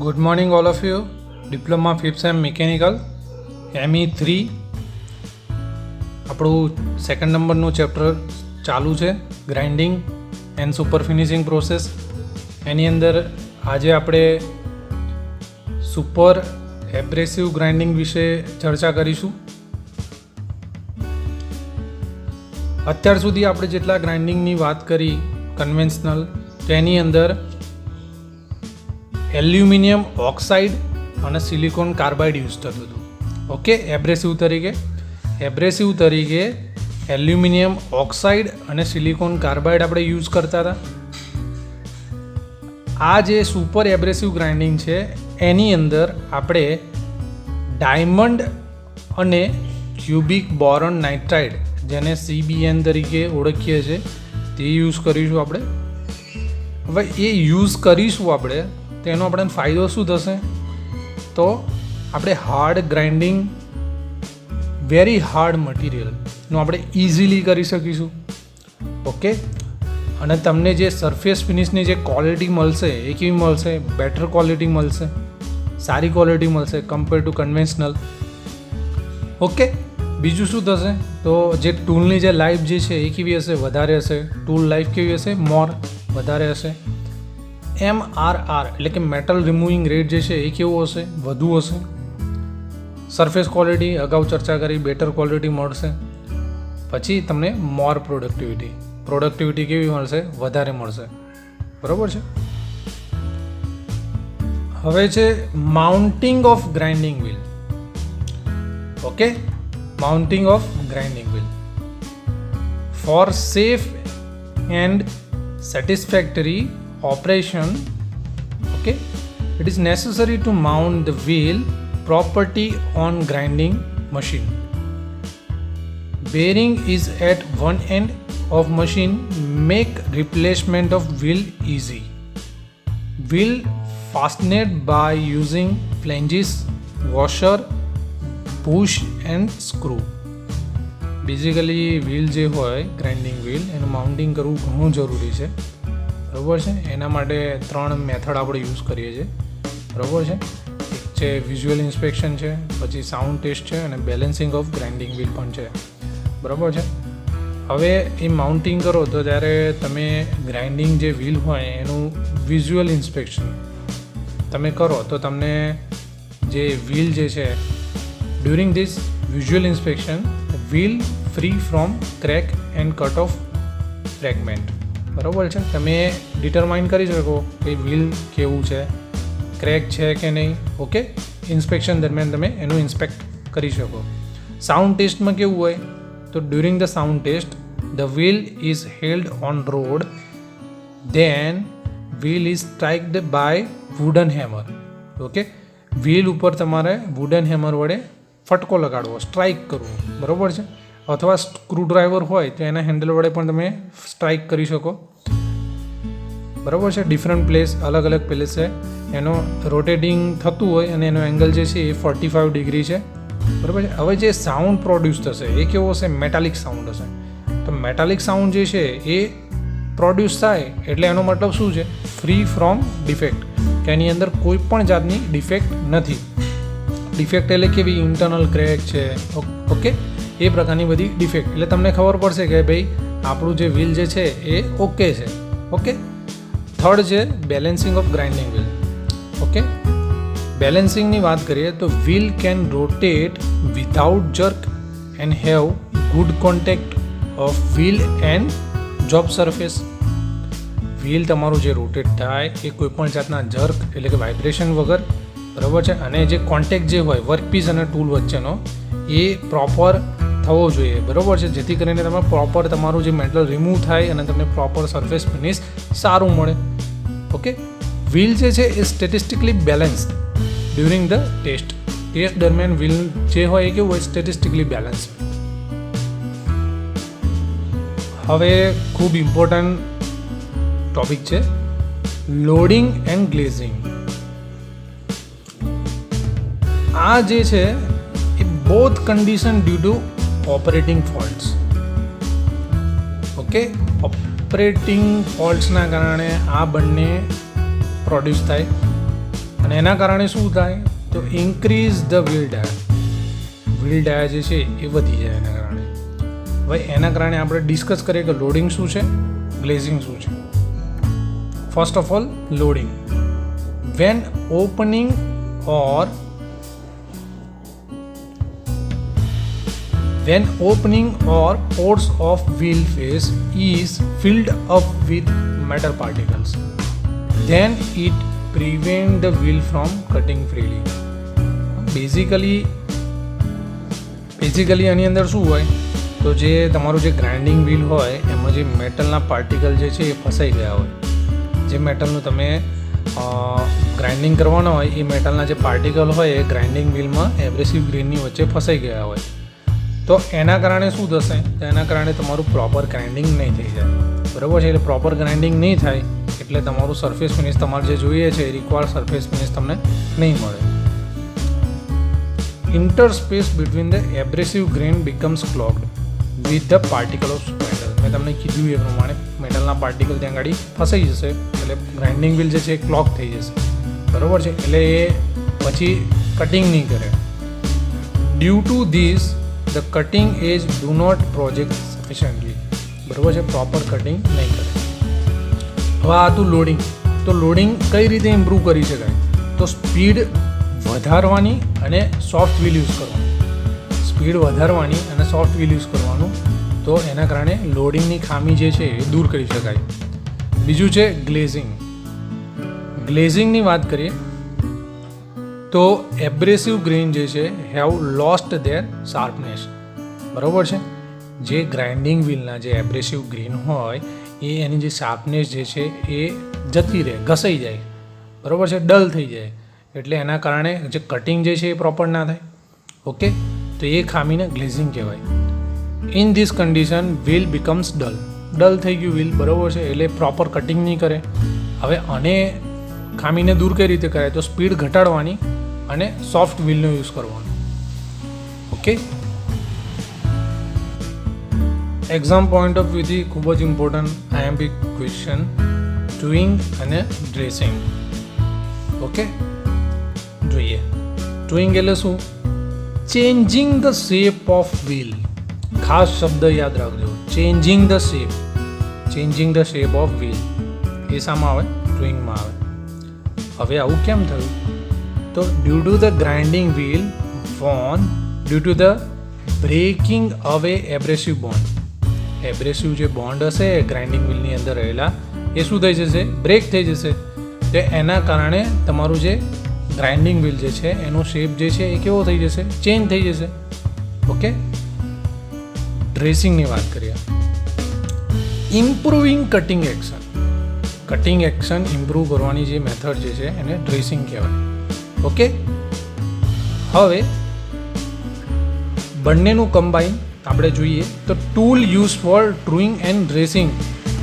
Good morning, all of you. Diploma 5th sem Mechanical ME3 આપણું second નંબરનું chapter ચાલુ છે, grinding and super finishing process. એની અંદર આજે આપણે સુપર એબ્રેસિવ ગ્રાઇન્ડિંગ વિશે ચર્ચા કરીશું. અત્યાર સુધી આપણે જેટલા ગ્રાઇન્ડિંગની વાત કરી કન્વેન્શનલ, તેની અંદર એલ્યુમિનિયમ ઓક્સાઇડ અને સિલિકોન કાર્બાઇડ યુઝ થતું હતું. ઓકે, એબ્રેસિવ તરીકે એલ્યુમિનિયમ ઓક્સાઇડ અને સિલિકોન કાર્બાઇડ આપણે યુઝ કરતા હતા. આ જે સુપર એબ્રેસિવ ગ્રાઇન્ડિંગ છે એની અંદર આપણે ડાયમંડ અને ક્યુબિક બોરોન નાઇટ્રાઇડ, જેને CBN તરીકે ઓળખીએ છીએ, તે યુઝ કરીશું આપણે. હવે એ યુઝ કરીશું આપણે, તેનો આપણને ફાયદો શું થશે? તો આપણે હાર્ડ ગ્રાઇન્ડિંગ, વેરી હાર્ડ મટીરિયલનું આપણે ઇઝીલી કરી શકીશું. ઓકે, અને તમને જે સરફેસ ફિનિશની જે ક્વોલિટી મળશે એ કેવી મળશે? બેટર ક્વોલિટી મળશે, સારી ક્વોલિટી મળશે કમ્પેર ટુ કન્વેન્શનલ. ઓકે, બીજું શું થશે? તો જે ટૂલની જે લાઈફ જે છે એ કેવી હશે? વધારે હશે. ટૂલ લાઈફ કેવી હશે? વધારે હશે. MRR એટલે કે મેટલ રિમૂવિંગ રેટ જે છે એ કેવો હશે? વધુ હશે. સરફેસ ક્વોલિટી અગાઉ ચર્ચા કરી, બેટર ક્વોલિટી મળશે. પછી તમને મોર પ્રોડક્ટિવિટી કેવી મળશે? વધારે મળશે. બરાબર છે. હવે છે mounting of grinding wheel. Okay, mounting of grinding wheel for safe and satisfactory operation. Okay, it is necessary to mount the wheel properly on grinding machine. Bearing is at one end of machine, make replacement of wheel easy. Wheel fastened by using flanges, washer, push and screw. Basically wheel જે હોય, grinding wheel, એનું mounting કરવું ઘણું જરૂરી છે. બરાબર છે. એના માટે 3 મેથડ આપણે યુઝ કરીએ છીએ. બરાબર છે. એક છે વિઝ્યુઅલ ઇન્સ્પેક્શન છે, પછી સાઉન્ડ ટેસ્ટ છે, અને બેલેન્સિંગ ઓફ ગ્રાઇન્ડિંગ વ્હીલ પણ છે. બરાબર છે. હવે એ માઉન્ટિંગ કરો તો ત્યારે તમે ગ્રાઇન્ડિંગ જે વ્હીલ હોય એનું વિઝ્યુઅલ ઇન્સ્પેક્શન તમે કરો તો તમને જે વ્હીલ જે છે, during this visual inspection wheel free from crack and cut off fragment. બરાબર છે. તમે ડિટરમાઇન કરી શકો કે વ્હીલ કેવું છે, ક્રેક છે કે નહીં. ઓકે, ઇન્સ્પેક્શન દરમિયાન તમે એનું ઇન્સ્પેક્ટ કરી શકો. સાઉન્ડ ટેસ્ટમાં કેવું હોય? તો during the sound test the wheel is held on rod, then wheel is striked by wooden hammer. Okay, wheel ઉપર તમારે વુડન હેમર વડે ફટકો લગાડવો, સ્ટ્રાઇક કરવું. બરાબર છે. અથવા સ્ક્રૂડ્રાઈવર હોય તો એના હેન્ડલ વડે પણ તમે સ્ટ્રાઇક કરી શકો. બરાબર છે. ડિફરન્ટ પ્લેસ, અલગ પ્લેસ છે, એનો રોટેટિંગ થતું હોય અને એનો એંગલ જે છે એ 45 ડિગ્રી છે. બરાબર છે. હવે જે સાઉન્ડ પ્રોડ્યુસ થશે એ કેવો હશે? મેટાલિક સાઉન્ડ હશે. તો મેટાલિક સાઉન્ડ જે છે એ પ્રોડ્યુસ થાય એટલે એનો મતલબ શું છે? ફ્રી ફ્રોમ ડિફેક્ટ, કે એની અંદર કોઈ પણ જાતની ડિફેક્ટ નથી. ડિફેક્ટ એટલે કેવી? ઇન્ટરનલ ક્રેક છે. ઓકે, એ પ્રકારની બધી ડિફેક્ટ. એટલે તમને ખબર પડશે કે ભાઈ આપણું જે વ્હીલ જે છે એ ઓકે છે. ઓકે, થર્ડ છે balancing of grinding wheel. Okay, બેલેન્સિંગની વાત કરીએ તો wheel can rotate without jerk and have good contact of wheel and job surface. Wheel તમારું જે રોટેટ થાય એ કોઈપણ જાતના જર્ક એટલે કે વાઇબ્રેશન વગર. બરાબર છે. અને જે કોન્ટેક્ટ જે હોય વર્કપીસ અને ટૂલ વચ્ચેનો એ પ્રોપર થવો જોઈએ. બરાબર છે. જેથી કરીને તમે પ્રોપર તમારું જે મેટલ રિમૂવ થાય અને તમને પ્રોપર સરફેસ ફિનિશ સારું મળે. ઓકે, વ્હીલ જે છે એ statistically balanced during the test દરમિયાન વ્હીલ જે હોય એ કેવું હોય? Statistically balance. હવે ખૂબ ઇમ્પોર્ટન્ટ ટોપિક છે લોડિંગ એન્ડ ગ્લેઝિંગ. આ જે છે એ both condition due to operating faults. Okay, operating ફોલ્ટ્સના કારણે આ બંને પ્રોડ્યુસ થાય. અને એના કારણે શું થાય તો ઇન્ક્રીઝ ધ વ્હીલ ડાયા જે છે એ વધી જાય એના કારણે. હવે એના કારણે આપણે ડિસ્કસ કરીએ કે લોડિંગ શું છે, ગ્લેઝિંગ શું છે. First of all loading. When opening or pores of wheel face is filled up with metal particles, then it prevent the wheel from cutting freely. Basically આની અંદર શું હોય તો જે તમારું જે ગ્રાઇન્ડિંગ વ્હીલ હોય એમાં જે મેટલના પાર્ટિકલ જે છે એ ફસાઈ ગયા હોય, જે મેટલનું તમે ગ્રાઇન્ડિંગ કરવાનો હોય એ મેટલના જે પાર્ટિકલ હોય એ ગ્રાઇન્ડિંગ વ્હીલમાં એબ્રેસિવ ગ્રેનની વચ્ચે ફસાઈ ગયા હોય, તો એના કારણે શું થશે તો એના કારણે તમારું પ્રોપર ગ્રાઇન્ડિંગ નહીં થઈ જાય. બરાબર છે. એટલે પ્રોપર ગ્રાઇન્ડિંગ નહીં થાય એટલે તમારું સરફેસ ફિનિશ તમારે જે જોઈએ છે એ રિક્વાયર્ડ સરફેસ ફિનિશ તમને નહીં મળે. Interspace between the abrasive grain becomes clogged with the particle of metal. મેં તમને કીધું એ પ્રમાણે મેટલના પાર્ટિકલ ત્યાં આગળ ફસાઈ જશે એટલે ગ્રાઇન્ડિંગ વ્હીલ જે છે એ ક્લોગ થઈ જશે. બરાબર છે. એટલે એ પછી કટિંગ નહીં કરે. Due to this the cutting edge do not project sufficiently. બરાબર છે. પ્રોપર કટિંગ નહીં કરે. હવે આ હતું લોડિંગ. તો લોડિંગ કઈ રીતે ઇમ્પ્રૂવ કરી શકાય તો સ્પીડ વધારવાની અને સોફ્ટ વ્હીલ યુઝ કરવાનું. સ્પીડ વધારવાની અને સોફ્ટ વ્હીલ યુઝ કરવાનું, તો એના કારણે લોડિંગની ખામી જે છે એ દૂર કરી શકાય. બીજું છે ગ્લેઝિંગ. ગ્લેઝિંગની વાત કરીએ તો એબ્રેસિવ ગ્રેન જે છે હેવ લોસ્ટ ધેર શાર્પનેસ. બરાબર છે. જે ગ્રાઇન્ડિંગ વ્હીલના જે એબ્રેસિવ ગ્રેન હોય એ એની જે શાર્પનેસ જે છે એ જતી રહે, ઘસાઈ જાય. બરાબર છે. ડલ થઈ જાય. એટલે એના કારણે જે કટિંગ જે છે એ પ્રોપર ના થાય. ઓકે. તો એ ખામીને ગ્લેઝિંગ કહેવાય. In this condition wheel becomes dull થઈ ગયું વ્હીલ. બરાબર છે. એટલે પ્રોપર કટિંગ નહીં કરે. હવે આને ખામીને દૂર કઈ રીતે કરાય તો સ્પીડ ઘટાડવાની અને સોફ્ટ વ્હીલનો યુઝ કરવાનો. ઓકે. એક્ઝામ પોઈન્ટ ઓફ વ્યૂથી ખૂબ જ ઇમ્પોર્ટન્ટ આઈએમપી ક્વેશ્ચન ટુઈંગ અને ડ્રેસિંગ. ઓકે. જોઈએ. ટુઈંગ એટલે શું? Changing the shape of wheel. ખાસ શબ્દ યાદ રાખજો. Changing the shape of wheel. એ શામાં આવે? ટુઈંગમાં આવે. હવે આવું કેમ થયું તો due to the grinding wheel worn due to the breaking away abrasive bond. એબ્રેસિવ જે બોન્ડ હશે ગ્રાઇન્ડિંગ વ્હીલની અંદર રહેલા એ શું થઈ જશે? બ્રેક થઈ જશે. તો એના કારણે તમારું જે ગ્રાઇન્ડિંગ વ્હીલ જે છે એનો શેપ જે છે એ કેવો થઈ જશે? ચેન્જ થઈ જશે. ઓકે. ડ્રેસિંગની વાત કરીએ. ઇમ્પ્રુવિંગ કટિંગ એક્શન ઇમ્પ્રૂવ કરવાની જે મેથડ જે છે એને ડ્રેસિંગ કહેવાય. ઓકે. હવે બંનેનું કમ્બાઈન આપણે જોઈએ તો tool use for drawing and dressing.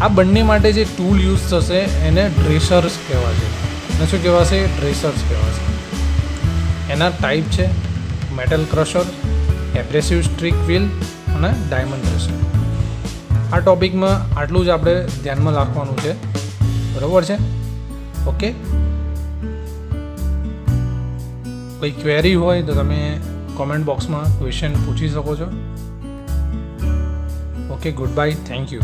આ બંને માટે જે ટૂલ યુઝ થશે એને ડ્રેસર્સ કહેવાશે. અને શું કહેવાશે? ડ્રેસર્સ કહેવાશે. એના ટાઈપ છે મેટલ ક્રશર, એબ્રેસિવ સ્ટ્રીક વ્હીલ અને ડાયમંડ ક્રશર. આ ટોપિકમાં આટલું જ આપણે ધ્યાનમાં રાખવાનું છે. બરાબર છે. ઓકે. કોઈ ક્વેરી હોય તો તમે કોમેન્ટ બોક્સમાં ક્વેશ્ચન પૂછી શકો છો. Okay. Good bye. Thank you.